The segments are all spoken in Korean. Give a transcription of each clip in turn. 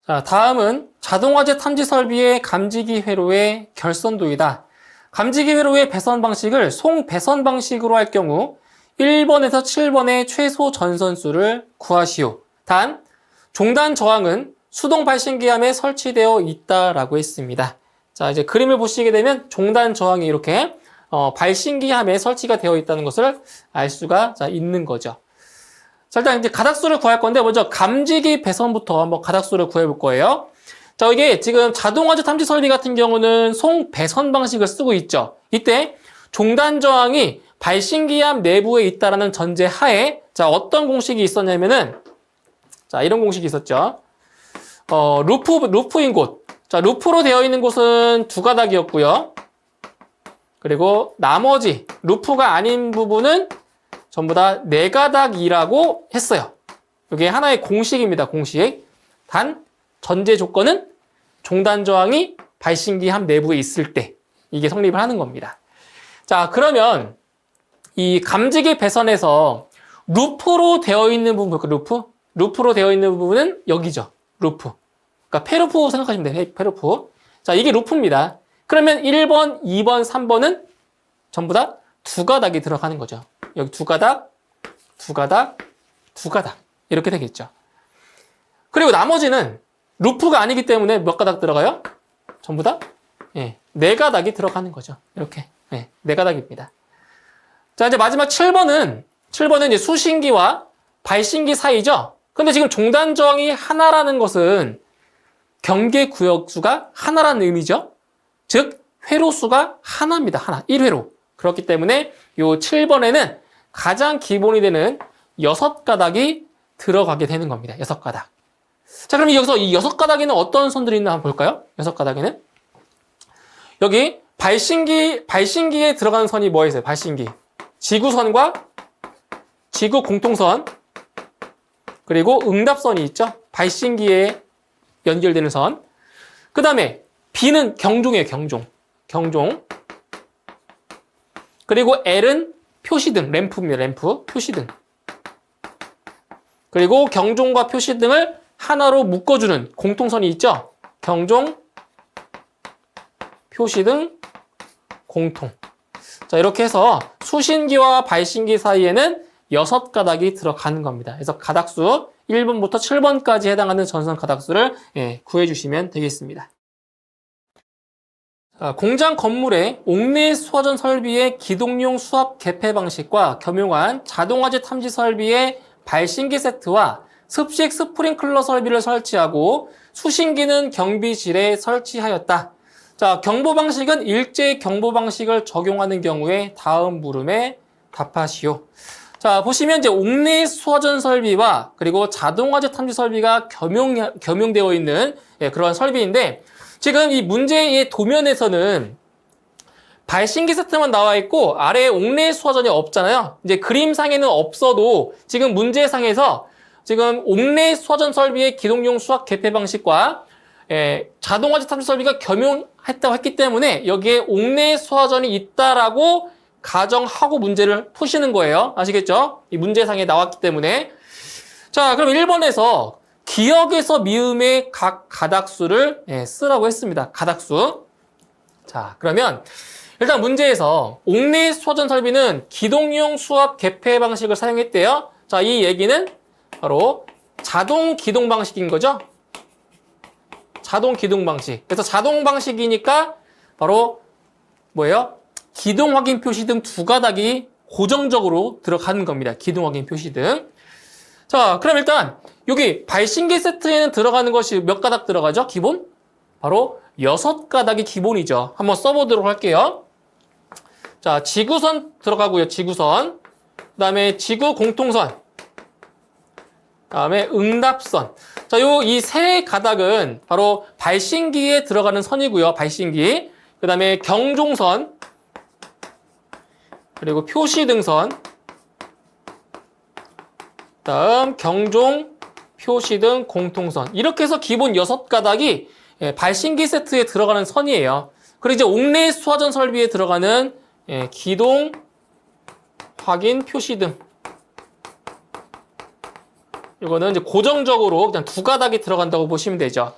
자, 다음은 자동화재 탐지 설비의 감지기 회로의 결선도이다. 감지기 회로의 배선 방식을 송배선 방식으로 할 경우 1번에서 7번의 최소 전선수를 구하시오. 단, 종단 저항은 수동 발신기함에 설치되어 있다라고 했습니다. 자, 이제 그림을 보시게 되면 종단 저항이 이렇게 발신기함에 설치가 되어 있다는 것을 알 수가 있는 거죠. 자, 일단 이제 가닥수를 구할 건데 먼저 감지기 배선부터 한번 가닥수를 구해 볼 거예요. 자, 이게 지금 자동화재 탐지 설비 같은 경우는 송배선 방식을 쓰고 있죠. 이때 종단 저항이 발신기함 내부에 있다라는 전제 하에 자, 어떤 공식이 있었냐면은 자, 이런 공식이 있었죠. 루프인 곳. 자, 루프로 되어 있는 곳은 두 가닥이었고요. 그리고 나머지 루프가 아닌 부분은 전부 다 네 가닥이라고 했어요. 이게 하나의 공식입니다. 공식. 단 전제 조건은 종단 저항이 발신기함 내부에 있을 때 이게 성립을 하는 겁니다. 자, 그러면 이 감지기 배선에서 루프로 되어 있는 부분 볼까요? 루프로 되어 있는 부분은 여기죠. 루프. 그러니까 페루프 생각하시면 돼요. 페루프. 자, 이게 루프입니다. 그러면 1번, 2번, 3번은 전부 다 두 가닥이 들어가는 거죠. 여기 두 가닥, 두 가닥, 두 가닥. 이렇게 되겠죠. 그리고 나머지는 루프가 아니기 때문에 몇 가닥 들어가요? 전부 다? 네 가닥이 들어가는 거죠. 이렇게. 네 가닥입니다. 자, 이제 마지막 7번은 이제 수신기와 발신기 사이죠. 근데 지금 종단 저항이 하나라는 것은 경계 구역수가 하나라는 의미죠. 즉, 회로수가 하나입니다. 하나. 1회로. 그렇기 때문에 요 7번에는 가장 기본이 되는 6가닥이 들어가게 되는 겁니다. 6가닥. 자, 그럼 여기서 이 6가닥에는 어떤 선들이 있나 한번 볼까요? 6가닥에는. 여기 발신기에 들어가는 선이 뭐 있어요? 발신기. 지구선과 지구 공통선. 그리고 응답선이 있죠. 발신기에 연결되는 선. 그 다음에 B는 경종이에요. 경종. 그리고 L은 표시등, 램프입니다. 램프, 표시등. 그리고 경종과 표시등을 하나로 묶어주는 공통선이 있죠. 경종, 표시등, 공통. 자, 이렇게 해서 수신기와 발신기 사이에는 6가닥이 들어가는 겁니다. 그래서 가닥수 1번부터 7번까지 해당하는 전선 가닥수를 구해주시면 되겠습니다. 공장 건물의 옥내 수화전 설비의 기동용 수압 개폐 방식과 겸용한 자동화재 탐지 설비의 발신기 세트와 습식 스프링클러 설비를 설치하고 수신기는 경비실에 설치하였다. 자, 경보 방식은 일제 경보 방식을 적용하는 경우에 다음 물음에 답하시오. 자, 보시면 이제 옥내 수화전 설비와 그리고 자동화재 탐지 설비가 겸용되어 있는 그런 설비인데 지금 이 문제의 도면에서는 발신기 세트만 나와 있고 아래에 옥내 수화전이 없잖아요. 이제 그림상에는 없어도 지금 문제상에서 지금 옥내 수화전 설비의 기동용 수압 개폐 방식과 자동화재 탐지 설비가 겸용했다고 했기 때문에 여기에 옥내 수화전이 있다라고 가정하고 문제를 푸시는 거예요. 아시겠죠? 이 문제상에 나왔기 때문에. 자, 그럼 1번에서 기역에서 미음의 각 가닥수를 쓰라고 했습니다. 가닥수. 자, 그러면 일단 문제에서 옥내 수화전 설비는 기동용 수압 개폐 방식을 사용했대요. 자, 이 얘기는 바로 자동 기동 방식인 거죠. 자동 기동 방식. 그래서 자동 방식이니까 바로 뭐예요? 기동 확인 표시등 두 가닥이 고정적으로 들어가는 겁니다. 기동 확인 표시등. 자, 그럼 일단 여기 발신기 세트에는 들어가는 것이 몇 가닥 들어가죠? 기본? 바로 6가닥이 기본이죠. 한번 써보도록 할게요. 자, 지구선 들어가고요. 지구선. 그 다음에 지구 공통선. 그 다음에 응답선. 자, 이 세 가닥은 바로 발신기에 들어가는 선이고요. 발신기. 그 다음에 경종선. 그리고 표시등선. 다음 경종, 표시등, 공통선. 이렇게 해서 기본 6가닥이 발신기 세트에 들어가는 선이에요. 그리고 이제 옥내 수화전 설비에 들어가는 기동, 확인, 표시등. 이거는 이제 고정적으로 그냥 두 가닥이 들어간다고 보시면 되죠.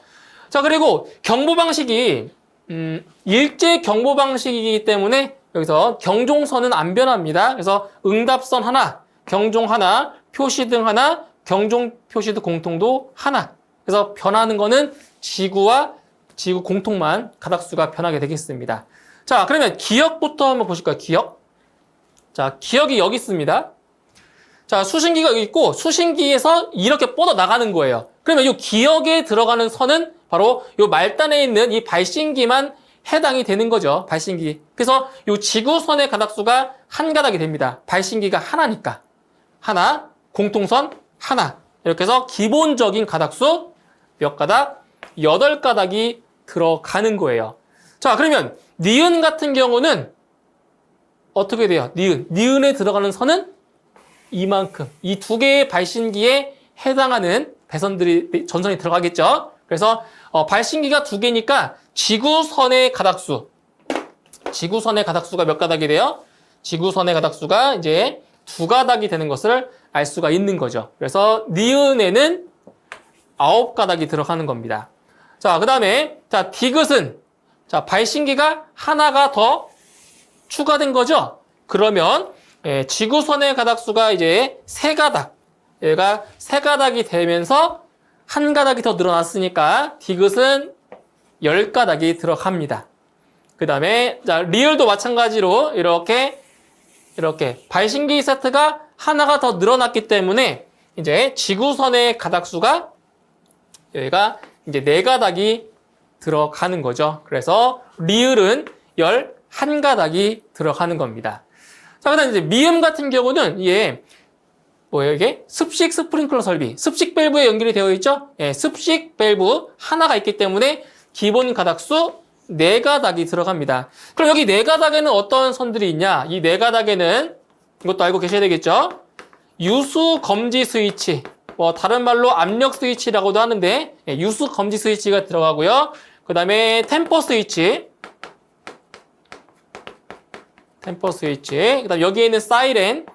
자, 그리고 경보 방식이 일제 경보 방식이기 때문에 여기서 경종선은 안 변합니다. 그래서 응답선 하나, 경종 하나, 표시등 하나, 경종 표시등 공통도 하나. 그래서 변하는 거는 지구와 지구 공통만 가닥수가 변하게 되겠습니다. 자, 그러면 기역부터 한번 보실까요? 기역. 자, 기역이 여기 있습니다. 자, 수신기가 여기 있고 수신기에서 이렇게 뻗어 나가는 거예요. 그러면 이 기역에 들어가는 선은 바로 이 말단에 있는 이 발신기만 해당이 되는 거죠. 발신기. 그래서 이 지구선의 가닥수가 한 가닥이 됩니다. 발신기가 하나니까. 하나, 공통선 하나. 이렇게 해서 기본적인 가닥수 몇 가닥? 8가닥이 들어가는 거예요. 자, 그러면 니은 같은 경우는 어떻게 돼요? 니은에 들어가는 선은 이만큼. 이 두 개의 발신기에 해당하는 전선이 들어가겠죠. 그래서 발신기가 두 개니까 지구선의 가닥수가 몇 가닥이 돼요? 지구선의 가닥수가 이제 두 가닥이 되는 것을 알 수가 있는 거죠. 그래서 니은에는 9가닥이 들어가는 겁니다. 자, 그 다음에 자 디귿은 자 발신기가 하나가 더 추가된 거죠. 그러면 지구선의 가닥수가 이제 3가닥, 얘가 3가닥이 되면서 한 가닥이 더 늘어났으니까 디귿은 10가닥이 들어갑니다. 그 다음에 자 리을도 마찬가지로 이렇게 발신기 세트가 하나가 더 늘어났기 때문에 이제 지구선의 가닥수가 여기가 이제 4가닥이 들어가는 거죠. 그래서 리을은 11가닥이 들어가는 겁니다. 자, 그다음 이제 미음 같은 경우는 이게 뭐예요, 이게? 습식 스프링클러 설비. 습식 밸브에 연결이 되어 있죠? 예, 습식 밸브 하나가 있기 때문에 기본 가닥수 4가닥이 들어갑니다. 그럼 여기 4가닥에는 어떤 선들이 있냐? 이 4가닥에는 이것도 알고 계셔야 되겠죠? 유수 검지 스위치. 다른 말로 압력 스위치라고도 하는데, 예, 유수 검지 스위치가 들어가고요. 그 다음에 템퍼 스위치. 그 다음 여기에 있는 사이렌.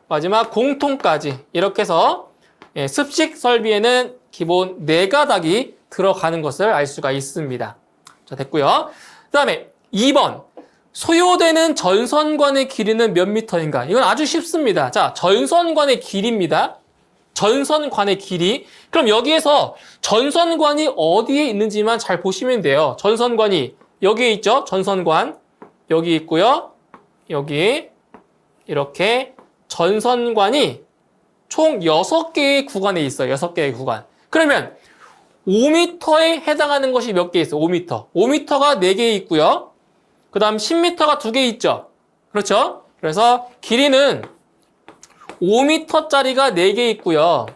마지막 공통까지. 이렇게 해서 예, 습식 설비에는 기본 4가닥이 들어가는 것을 알 수가 있습니다. 자, 됐고요. 그 다음에 2번. 소요되는 전선관의 길이는 몇 미터인가? 이건 아주 쉽습니다. 자, 전선관의 길이입니다. 전선관의 길이. 그럼 여기에서 전선관이 어디에 있는지만 잘 보시면 돼요. 전선관이 여기에 있죠? 전선관. 여기 있고요. 여기 이렇게 전선관이 총 6개의 구간에 있어요. 6개의 구간. 그러면 5m에 해당하는 것이 몇 개 있어요? 5m. 5m가 4개 있고요. 그 다음 10m가 2개 있죠. 그렇죠? 그래서 길이는 5m짜리가 4개 있고요.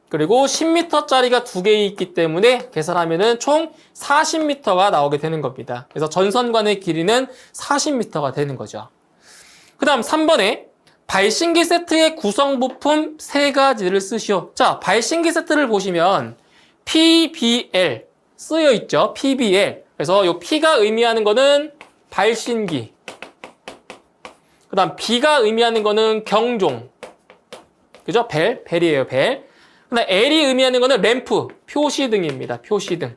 그리고 10m짜리가 2개 있기 때문에 계산하면은 총 40m가 나오게 되는 겁니다. 그래서 전선관의 길이는 40m가 되는 거죠. 그 다음 3번에 발신기 세트의 구성 부품 3가지를 쓰시오. 자, 발신기 세트를 보시면 PBL 쓰여 있죠. PBL. 그래서 이 P가 의미하는 거는 발신기. 그 다음 B가 의미하는 거는 경종. 그죠? 벨이에요, 벨. 그 다음 L이 의미하는 거는 램프, 표시등입니다. 표시등.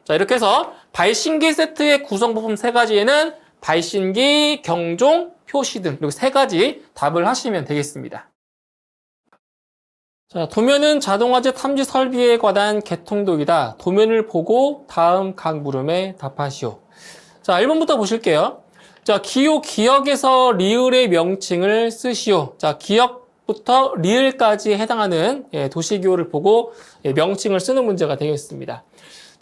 자, 이렇게 해서 발신기 세트의 구성 부품 3가지에는 발신기, 경종, 표시등 이렇게 3가지 답을 하시면 되겠습니다. 자, 도면은 자동화재 탐지 설비에 관한 개통도이다. 도면을 보고 다음 각 물음에 답하시오. 자, 1번부터 보실게요. 자, 기역에서 리을의 명칭을 쓰시오. 자, 기역부터 리을까지 해당하는 도시기호를 보고 명칭을 쓰는 문제가 되겠습니다.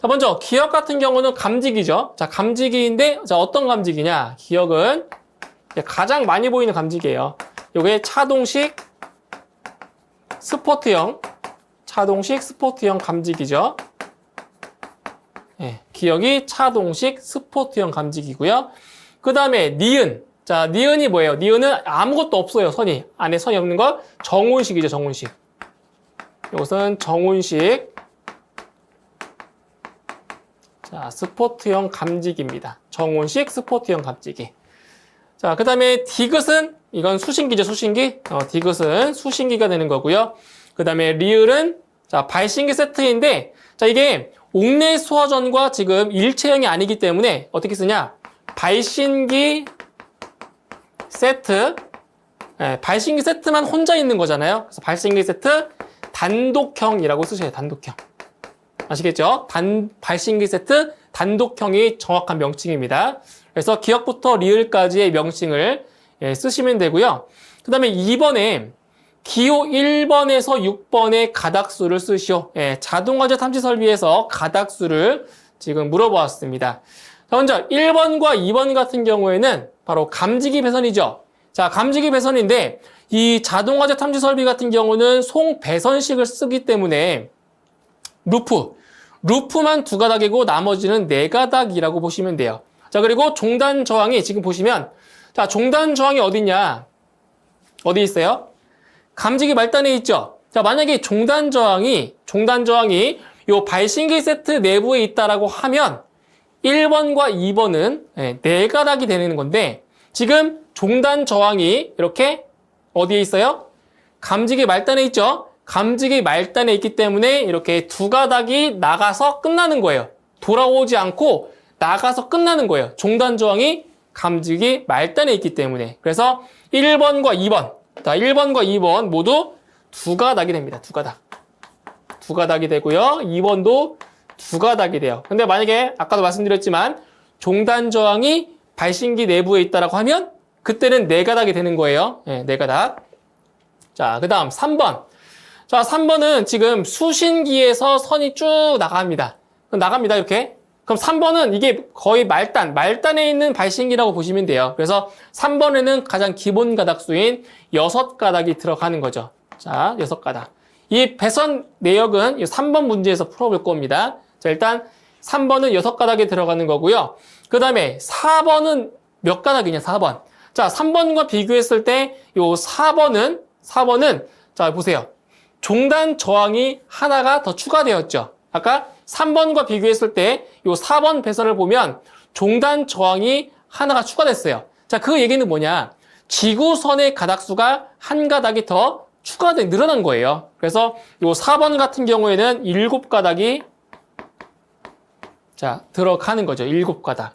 자, 먼저 기역 같은 경우는 감지기죠. 자, 감지기인데 자, 어떤 감지기냐? 기역은 가장 많이 보이는 감지기예요. 요게 차동식 스포트형 감지기죠. 예, 기역이 차동식 스포트형 감지기고요. 그 다음에 니은. 자, 니은이 뭐예요? 니은은 아무것도 없어요. 안에 선이 없는 거 정온식이죠. 정온식. 이것은 정온식. 자, 스포트형 감지기입니다. 정온식 스포트형 감지기. 자, 그 다음에 디귿은 이건 수신기죠, 수신기. 디귿은 수신기가 되는 거고요. 그 다음에 리을은 자, 발신기 세트인데 자, 이게 옥내 소화전과 지금 일체형이 아니기 때문에 어떻게 쓰냐? 발신기 세트. 네, 발신기 세트만 혼자 있는 거잖아요. 그래서 발신기 세트 단독형이라고 쓰셔요. 단독형. 아시겠죠? 발신기 세트 단독형이 정확한 명칭입니다. 그래서 기역부터 리을까지의 명칭을 쓰시면 되고요. 그 다음에 2번에 기호 1번에서 6번의 가닥수를 쓰시오. 자동화재 탐지 설비에서 가닥수를 지금 물어보았습니다. 자, 먼저 1번과 2번 같은 경우에는 바로 감지기 배선이죠. 자, 감지기 배선인데 이 자동화재 탐지 설비 같은 경우는 송 배선식을 쓰기 때문에 루프만 2가닥이고 나머지는 4가닥이라고 보시면 돼요. 자, 그리고 종단 저항이 지금 보시면 자, 종단 저항이 어디냐? 어디 있어요? 감지기 말단에 있죠. 자, 만약에 종단 저항이 요 발신기 세트 내부에 있다라고 하면 1번과 2번은 4가닥이 되는 건데 지금 종단 저항이 이렇게 어디에 있어요? 감지기 말단에 있죠. 감지기 말단에 있기 때문에 이렇게 2가닥이 나가서 끝나는 거예요. 돌아오지 않고 나가서 끝나는 거예요. 종단 저항이 감지기 말단에 있기 때문에. 그래서 1번과 2번. 자, 1번과 2번 모두 2가닥이 됩니다. 2가닥. 2가닥이 되고요. 2번도 2가닥이 돼요. 근데 만약에 아까도 말씀드렸지만 종단 저항이 발신기 내부에 있다라고 하면 그때는 4가닥이 되는 거예요. 4가닥. 자, 그 다음 3번. 자, 3번은 지금 수신기에서 선이 쭉 나갑니다. 이렇게. 그럼 3번은 이게 거의 말단에 있는 발신기라고 보시면 돼요. 그래서 3번에는 가장 기본 가닥수인 6가닥이 들어가는 거죠. 자, 6가닥. 이 배선 내역은 3번 문제에서 풀어볼 겁니다. 자, 일단 3번은 6가닥이 들어가는 거고요. 그 다음에 4번은 몇 가닥이냐, 4번. 자, 3번과 비교했을 때 이 4번은 자, 보세요. 종단 저항이 하나가 더 추가되었죠. 아까 3번과 비교했을 때 이 4번 배선을 보면 종단 저항이 하나가 추가됐어요. 자, 그 얘기는 뭐냐? 지구선의 가닥수가 한 가닥이 더 늘어난 거예요. 그래서 이 4번 같은 경우에는 7가닥이 자, 들어가는 거죠. 7가닥.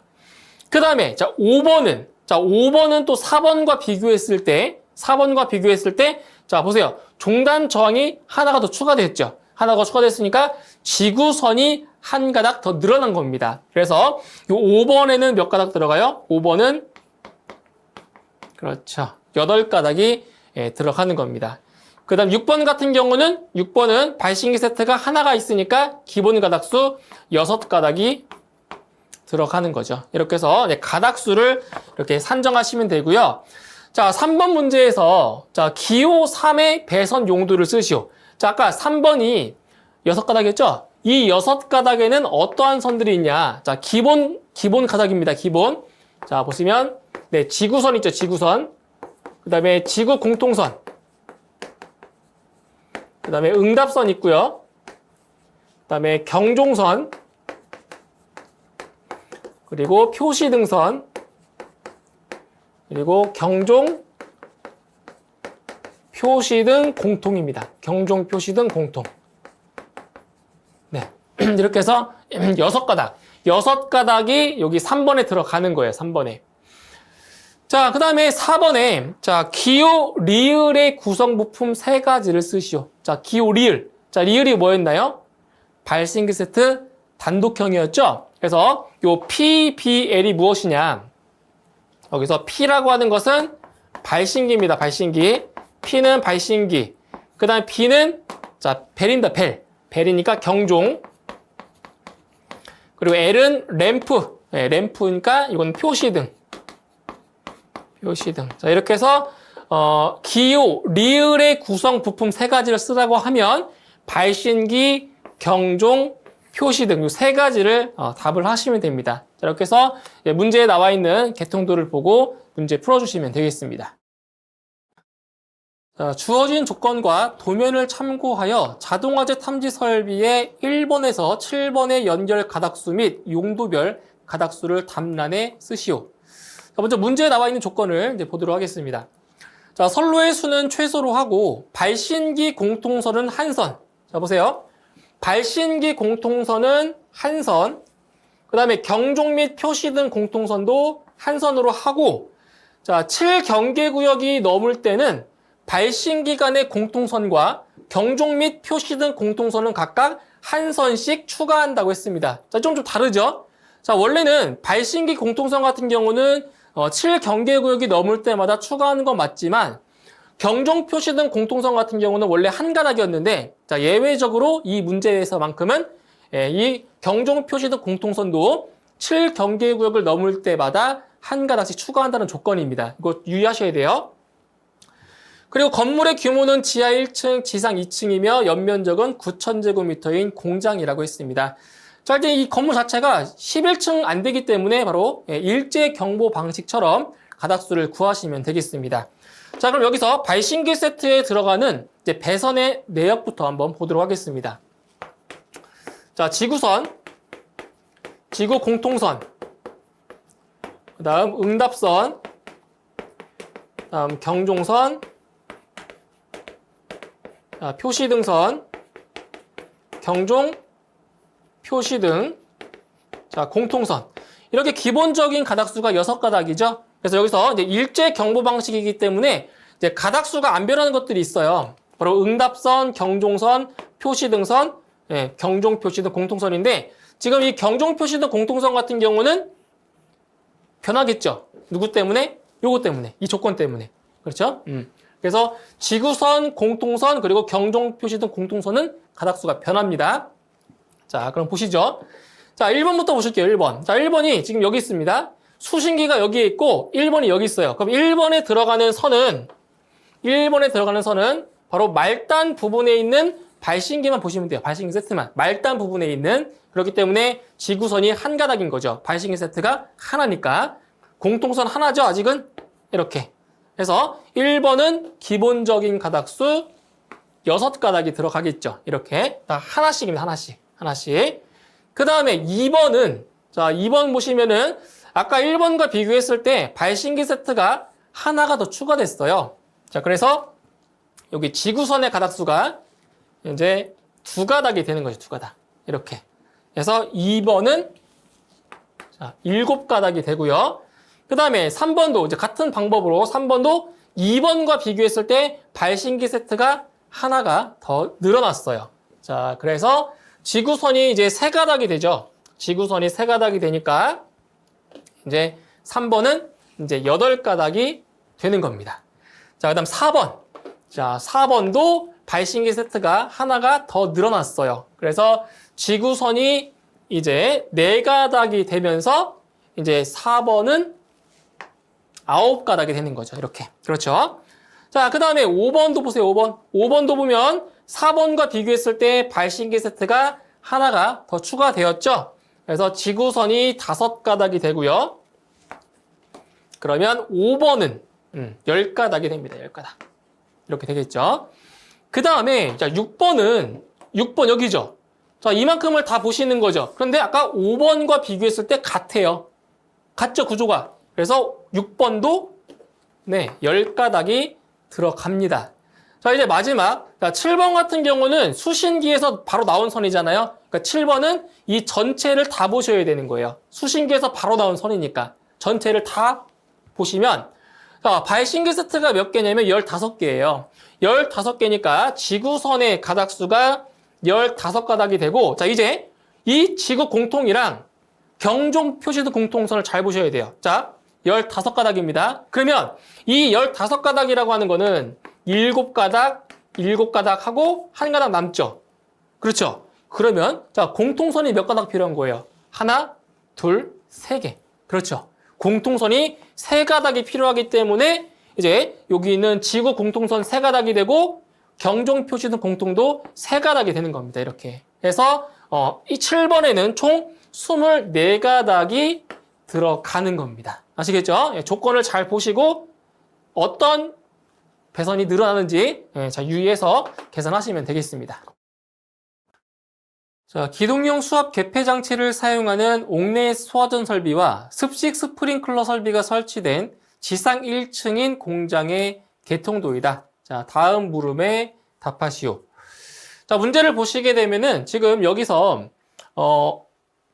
그 다음에 자, 5번은 또 4번과 비교했을 때 자, 보세요. 종단 저항이 하나가 더 추가됐죠. 하나가 추가됐으니까 지구선이 한 가닥 더 늘어난 겁니다. 그래서 이 5번에는 몇 가닥 들어가요? 5번은 그렇죠. 8가닥이 들어가는 겁니다. 그 다음 6번 같은 경우는 6번은 발신기 세트가 하나가 있으니까 기본 가닥수 6가닥이 들어가는 거죠. 이렇게 해서 가닥수를 이렇게 산정하시면 되고요. 자, 3번 문제에서 자, 기호 3의 배선 용도를 쓰시오. 자, 아까 3번이 6가닥이었죠? 이 6가닥에는 어떠한 선들이 있냐? 자, 기본 가닥입니다. 기본. 자, 보시면 네, 지구선 있죠? 지구선. 그 다음에 지구 공통선. 그 다음에 응답선 있고요. 그 다음에 경종선. 그리고 표시등선. 그리고 경종, 표시등 공통입니다. 경종, 표시등 공통. 네. 이렇게 해서 6가닥이 여기 3번에 들어가는 거예요. 3번에. 자, 그 다음에 4번에, 자, 기호 리을의 구성 부품 3가지를 쓰시오. 자, 기호 리을. 자, 리을이 뭐였나요? 발신기 세트 단독형이었죠? 그래서 요 PBL이 무엇이냐? 여기서 P라고 하는 것은 발신기입니다. 발신기. P는 발신기. 그 다음에 B는, 자, 벨입니다. 벨이니까 경종. 그리고 L은 램프. 네, 램프니까 이건 표시등. 자, 이렇게 해서, 기호, 리을의 구성 부품 3가지를 쓰라고 하면 발신기, 경종, 표시등 이 3가지를 답을 하시면 됩니다. 자, 이렇게 해서 문제에 나와 있는 개통도를 보고 문제 풀어주시면 되겠습니다. 자, 주어진 조건과 도면을 참고하여 자동화재 탐지 설비의 1번에서 7번의 연결 가닥수 및 용도별 가닥수를 답란에 쓰시오. 먼저 문제에 나와 있는 조건을 이제 보도록 하겠습니다. 자, 선로의 수는 최소로 하고 발신기 공통선은 한 선. 자, 보세요. 발신기 공통선은 한 선. 그 다음에 경종 및 표시 등 공통선도 한 선으로 하고, 자, 7경계구역이 넘을 때는 발신기 간의 공통선과 경종 및 표시 등 공통선은 각각 한 선씩 추가한다고 했습니다. 자, 좀 다르죠? 자, 원래는 발신기 공통선 같은 경우는 7경계구역이 넘을 때마다 추가하는 건 맞지만 경종 표시 등 공통선 같은 경우는 원래 한 가닥이었는데, 자, 예외적으로 이 문제에서만큼은 이 경종 표시 등 공통선도 7경계구역을 넘을 때마다 한 가닥씩 추가한다는 조건입니다. 이거 유의하셔야 돼요. 그리고 건물의 규모는 지하 1층, 지상 2층이며 연면적은 9,000제곱미터인 공장이라고 했습니다. 자, 이제 이 건물 자체가 11층 안 되기 때문에 바로 일제 경보 방식처럼 가닥수를 구하시면 되겠습니다. 자, 그럼 여기서 발신기 세트에 들어가는 이제 배선의 내역부터 한번 보도록 하겠습니다. 자, 지구선, 지구 공통선, 그 다음 응답선, 그 다음 경종선, 자, 표시등선, 경종, 표시등, 자, 공통선. 이렇게 기본적인 가닥수가 6가닥이죠. 그래서 여기서 이제 일제 경보 방식이기 때문에 이제 가닥수가 안 변하는 것들이 있어요. 바로 응답선, 경종선, 표시등선, 경종, 표시등, 공통선인데 지금 이 경종, 표시등, 공통선 같은 경우는 변하겠죠. 누구 때문에? 요거 때문에. 이 조건 때문에. 그렇죠? 그래서 지구선, 공통선, 그리고 경종, 표시등, 공통선은 가닥수가 변합니다. 자, 그럼 보시죠. 자, 1번부터 보실게요. 1번. 자, 1번이 지금 여기 있습니다. 수신기가 여기에 있고 1번이 여기 있어요. 그럼 1번에 들어가는 선은 바로 말단 부분에 있는 발신기만 보시면 돼요. 발신기 세트만. 말단 부분에 있는, 그렇기 때문에 지구선이 한 가닥인 거죠. 발신기 세트가 하나니까. 공통선 하나죠, 아직은? 이렇게. 그래서 1번은 기본적인 가닥수 6가닥이 들어가겠죠. 이렇게. 하나씩입니다, 하나씩. 그 다음에 2번은, 자, 2번 보시면은 아까 1번과 비교했을 때 발신기 세트가 하나가 더 추가됐어요. 자, 그래서 여기 지구선의 가닥수가 이제 2가닥이 되는 거죠, 2가닥. 이렇게. 그래서 2번은 자, 7가닥이 되고요. 그 다음에 3번도 이제 같은 방법으로 3번도 2번과 비교했을 때 발신기 세트가 하나가 더 늘어났어요. 자, 그래서 지구선이 이제 3가닥이 되죠. 지구선이 3가닥이 되니까 이제 3번은 이제 8가닥이 되는 겁니다. 자, 그 다음 4번. 자, 4번도 발신기 세트가 하나가 더 늘어났어요. 그래서 지구선이 이제 4가닥이 되면서 이제 4번은 9가닥이 되는 거죠. 이렇게. 그렇죠. 자, 그 다음에 5번도 보세요. 5번. 5번도 보면 4번과 비교했을 때 발신기 세트가 하나가 더 추가되었죠. 그래서 지구선이 5가닥이 되고요. 그러면 5번은 10가닥이 됩니다. 10가닥. 이렇게 되겠죠. 그 다음에 자 6번 여기죠. 자, 이만큼을 다 보시는 거죠. 그런데 아까 5번과 비교했을 때 같아요. 같죠, 구조가. 그래서 6번도 10가닥이 들어갑니다. 자, 이제 마지막. 자, 7번 같은 경우는 수신기에서 바로 나온 선이잖아요. 그러니까 7번은 이 전체를 다 보셔야 되는 거예요. 수신기에서 바로 나온 선이니까. 전체를 다 보시면, 자, 발신기 세트가 몇 개냐면 15개예요. 15개니까 지구선의 가닥수가 15가닥이 되고, 자, 이제 이 지구 공통이랑 경종 표시도 공통선을 잘 보셔야 돼요. 자, 15가닥입니다. 그러면 이 15가닥이라고 하는 거는 7가닥 하고 1가닥 남죠. 그렇죠? 그러면 자, 공통선이 몇 가닥 필요한 거예요? 하나, 둘, 3개. 그렇죠. 공통선이 3가닥이 필요하기 때문에 이제 여기 있는 지구 공통선 3가닥이 되고 경종 표시등 공통도 3가닥이 되는 겁니다. 이렇게 해서 이 7번에는 총 24가닥이 들어가는 겁니다. 아시겠죠? 조건을 잘 보시고 어떤 배선이 늘어나는지 자, 유의해서 계산하시면 되겠습니다. 자, 기동용 수압 개폐 장치를 사용하는 옥내 소화전 설비와 습식 스프링클러 설비가 설치된 지상 1층인 공장의 개통도이다. 자, 다음 물음에 답하시오. 자, 문제를 보시게 되면은 지금 여기서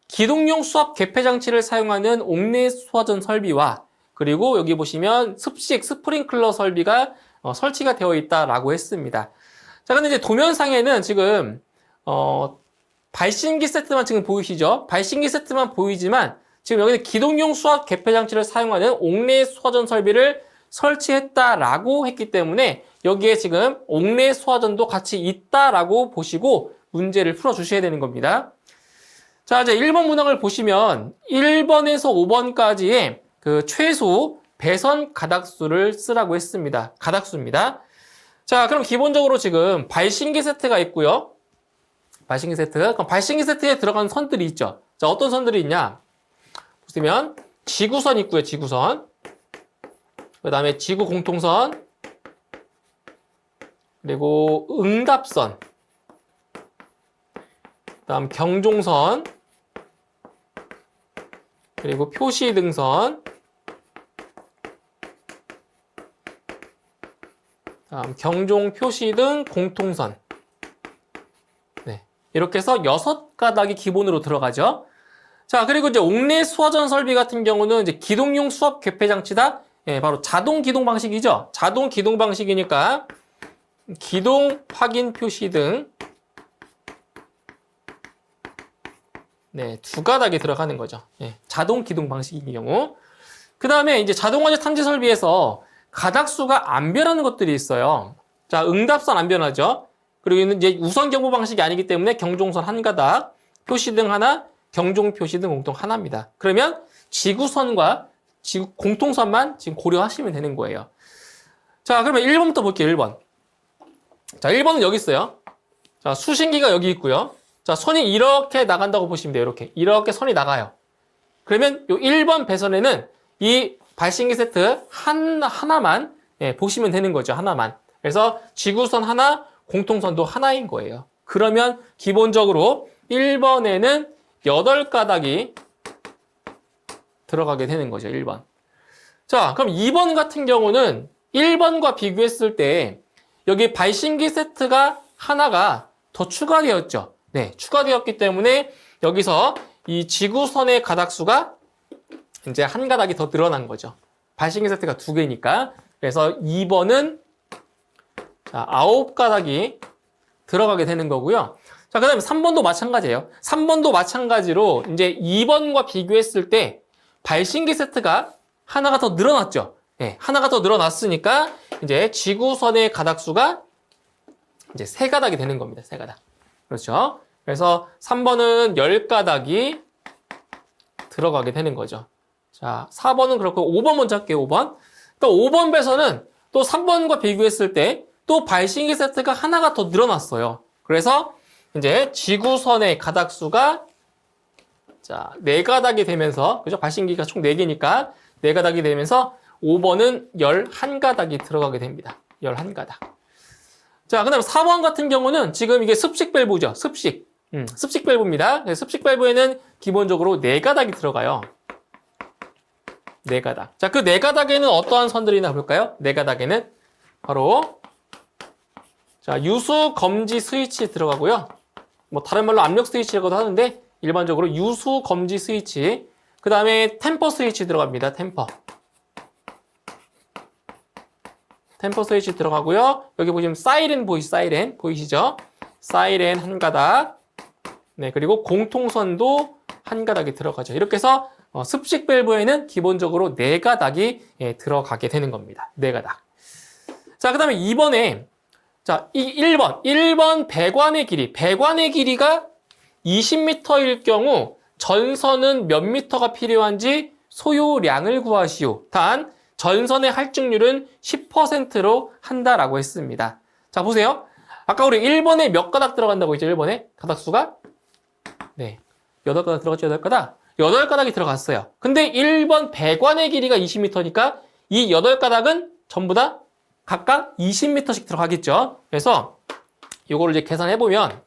기동용 수압 개폐 장치를 사용하는 옥내 소화전 설비와 그리고 여기 보시면 습식 스프링클러 설비가 설치가 되어 있다라고 했습니다. 자, 근데 이제 도면상에는 지금 발신기 세트만 지금 보이시죠? 발신기 세트만 보이지만 지금 여기는 기동용 수압 개폐 장치를 사용하는 옥내 소화전 설비를 설치했다라고 했기 때문에 여기에 지금 옥내 소화전도 같이 있다라고 보시고 문제를 풀어주셔야 되는 겁니다. 자, 이제 1번 문항을 보시면 1번에서 5번까지의 그 최소 배선 가닥수를 쓰라고 했습니다. 가닥수입니다. 자, 그럼 기본적으로 지금 발신기 세트가 있고요. 발신기 세트. 그럼 발신기 세트에 들어간 선들이 있죠. 자, 어떤 선들이 있냐? 보시면 지구선 있고요. 지구선. 그 다음에 지구 공통선. 그리고 응답선. 그 다음 경종선. 그리고 표시등선. 다음 경종, 표시등, 공통선. 네, 이렇게 해서 6가닥이 기본으로 들어가죠. 자, 그리고 이제 옥내 수화전 설비 같은 경우는 이제 기동용 수압 개폐 장치다. 예, 바로 자동 기동 방식이죠. 자동 기동 방식이니까 기동 확인 표시등. 네, 2가닥이 들어가는 거죠. 예, 자동 기동 방식인 경우. 그 다음에 이제 자동화재 탐지 설비에서 가닥수가 안 변하는 것들이 있어요. 자, 응답선 안 변하죠. 그리고 이제 우선 경보 방식이 아니기 때문에 경종선 1가닥, 표시등 하나, 경종 표시등 공통 하나입니다. 그러면 지구선과 지구 공통선만 지금 고려하시면 되는 거예요. 자, 그러면 1번부터 볼게요. 1번. 자, 1번은 여기 있어요. 자, 수신기가 여기 있고요. 자, 선이 이렇게 나간다고 보시면 돼요. 이렇게 선이 나가요. 그러면 이 1번 배선에는 이 발신기 세트 하나만 보시면 되는 거죠. 하나만. 그래서 지구선 하나, 공통선도 하나인 거예요. 그러면 기본적으로 1번에는 8가닥이 들어가게 되는 거죠. 1번. 자, 그럼 2번 같은 경우는 1번과 비교했을 때 여기 발신기 세트가 하나가 더 추가되었죠. 네, 추가되었기 때문에 여기서 이 지구선의 가닥수가 이제 1가닥이 더 늘어난 거죠. 발신기 세트가 2개니까. 그래서 2번은 자, 9가닥이 들어가게 되는 거고요. 자, 그 다음에 3번도 마찬가지예요. 3번도 마찬가지로 이제 2번과 비교했을 때 발신기 세트가 하나가 더 늘어났죠. 네, 하나가 더 늘어났으니까 이제 지구선의 가닥수가 이제 3가닥이 되는 겁니다. 3가닥. 그렇죠. 그래서 3번은 10가닥이 들어가게 되는 거죠. 자, 4번은 그렇고 5번 먼저 할게요. 5번. 또 5번 배선은 또 3번과 비교했을 때 또 발신기 세트가 하나가 더 늘어났어요. 그래서 이제 지구선의 가닥수가 자, 4가닥이 되면서 그죠? 발신기가 총 4개니까 4가닥이 되면서 5번은 11가닥이 들어가게 됩니다. 11가닥. 자, 그 다음에 4번 같은 경우는 지금 이게 습식 밸브죠. 습식. 습식 밸브입니다. 습식 밸브에는 기본적으로 4가닥이 들어가요. 4가닥. 자, 그 4가닥에는 어떠한 선들이 있나 볼까요? 4가닥에는 바로 자, 유수 검지 스위치 들어가고요. 뭐 다른 말로 압력 스위치라고도 하는데 일반적으로 유수 검지 스위치. 그 다음에 템퍼 스위치 들어갑니다. 템퍼 스위치 들어가고요. 여기 보시면 사이렌 보이시죠? 사이렌 1가닥. 네, 그리고 공통선도 1가닥이 들어가죠. 이렇게 해서 습식 밸브에는 기본적으로 4가닥이 들어가게 되는 겁니다. 4가닥. 자, 그 다음에 2번에 자, 이 1번 배관의 길이가 20m일 경우 전선은 몇 미터가 필요한지 소요량을 구하시오. 단 전선의 할증률은 10%로 한다라고 했습니다. 자, 보세요. 아까 우리 1번에 몇 가닥 들어간다고 했죠? 1번에 가닥수가 네, 8가닥 들어갔죠? 8가닥? 8가닥이 들어갔어요. 근데 1번 배관의 길이가 20m니까 이 8가닥은 전부 다 각각 20m씩 들어가겠죠. 그래서 이거를 이제 계산해보면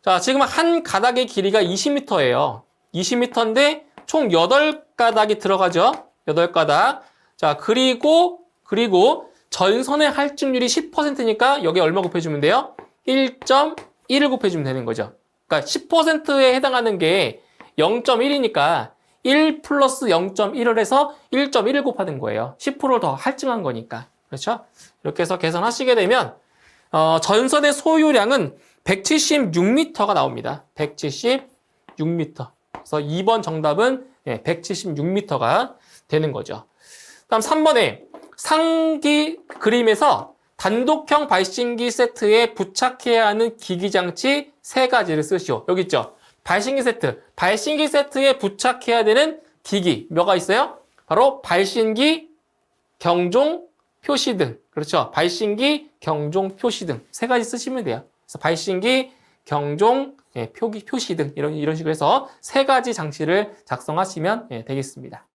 자, 지금 한 가닥의 길이가 20m예요. 20m인데 총 8가닥이 들어가죠. 8가닥. 자, 그리고 전선의 할증률이 10%니까 여기 얼마 곱해주면 돼요? 1.1을 곱해주면 되는 거죠. 그러니까 10%에 해당하는 게 0.1이니까 1 플러스 0.1을 해서 1.1을 곱하는 거예요. 10%를 더 할증한 거니까. 그렇죠? 이렇게 해서 계산하시게 되면 전선의 소유량은 176m가 나옵니다. 176m. 그래서 2번 정답은 176m가 되는 거죠. 다음 3번에 상기 그림에서 단독형 발신기 세트에 부착해야 하는 기기장치 3가지를 쓰시오. 여기 있죠? 발신기 세트. 발신기 세트에 부착해야 되는 기기 뭐가 있어요? 바로 발신기, 경종, 표시등. 그렇죠? 발신기, 경종, 표시등. 3가지 쓰시면 돼요. 그래서 발신기, 경종, 표시등 이런 식으로 해서 3가지 장치를 작성하시면 되겠습니다.